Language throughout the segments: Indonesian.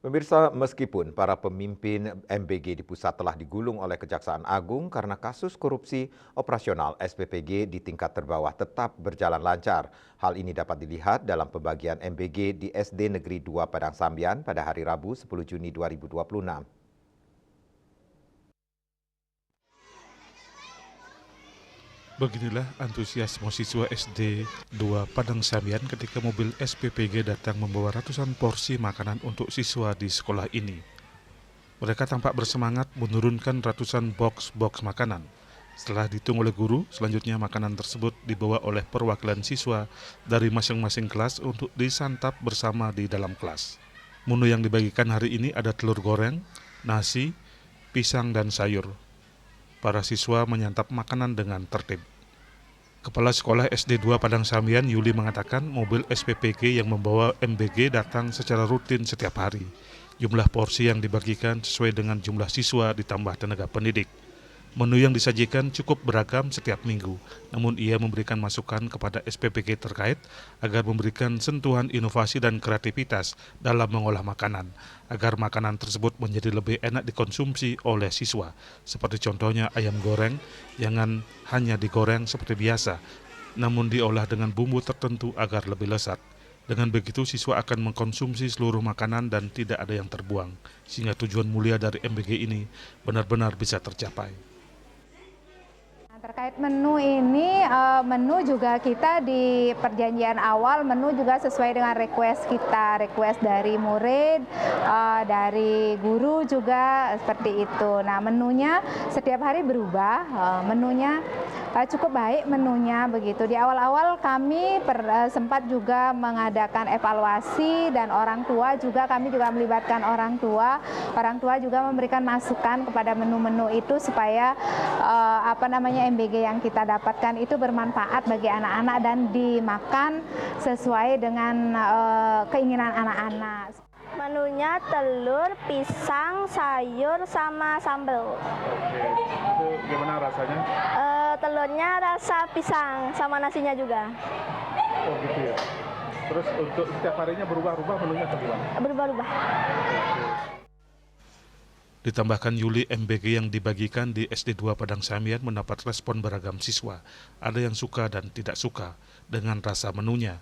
Pemirsa, meskipun para pemimpin MBG di pusat telah digulung oleh Kejaksaan Agung karena kasus korupsi, operasional SPPG di tingkat terbawah tetap berjalan lancar. Hal ini dapat dilihat dalam pembagian MBG di SD Negeri 2 Padang Sambian pada hari Rabu 10 Juni 2026. Beginilah antusiasme siswa SD 2 Padang Sambian ketika mobil SPPG datang membawa ratusan porsi makanan untuk siswa di sekolah ini. Mereka tampak bersemangat menurunkan ratusan box-box makanan. Setelah dihitung oleh guru, selanjutnya makanan tersebut dibawa oleh perwakilan siswa dari masing-masing kelas untuk disantap bersama di dalam kelas. Menu yang dibagikan hari ini ada telur goreng, nasi, pisang, dan sayur. Para siswa menyantap makanan dengan tertib. Kepala Sekolah SD 2 Padang Sambian, Yuli, mengatakan mobil SPPG yang membawa MBG datang secara rutin setiap hari. Jumlah porsi yang dibagikan sesuai dengan jumlah siswa ditambah tenaga pendidik. Menu yang disajikan cukup beragam setiap minggu, namun ia memberikan masukan kepada SPPG terkait agar memberikan sentuhan inovasi dan kreativitas dalam mengolah makanan, agar makanan tersebut menjadi lebih enak dikonsumsi oleh siswa, seperti contohnya ayam goreng, jangan hanya digoreng seperti biasa, namun diolah dengan bumbu tertentu agar lebih lezat. Dengan begitu siswa akan mengkonsumsi seluruh makanan dan tidak ada yang terbuang, sehingga tujuan mulia dari MBG ini benar-benar bisa tercapai. Terkait menu ini, menu juga kita di perjanjian awal, menu juga sesuai dengan request kita, request dari murid, dari guru juga seperti itu. Nah, menunya setiap hari berubah, menunya cukup baik menunya begitu. Di awal-awal kami sempat juga mengadakan evaluasi dan orang tua juga, kami juga melibatkan orang tua juga memberikan masukan kepada menu-menu itu supaya MBG yang kita dapatkan itu bermanfaat bagi anak-anak dan dimakan sesuai dengan keinginan anak-anak. Menunya telur, pisang, sayur, sama sambal. Oke, itu gimana rasanya? Telurnya rasa pisang, sama nasinya juga. Oh gitu ya. Terus untuk setiap harinya berubah-ubah menunya terbuang? Berubah-ubah. Ditambahkan Yuli, MBG yang dibagikan di SD 2 Padang Sambian mendapat respon beragam siswa. Ada yang suka dan tidak suka dengan rasa menunya.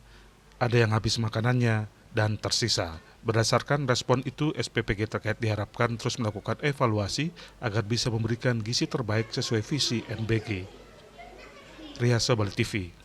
Ada yang habis makanannya dan tersisa. Berdasarkan respon itu, SPPG terkait diharapkan terus melakukan evaluasi agar bisa memberikan gizi terbaik sesuai visi MBG. Ria Sobal TV.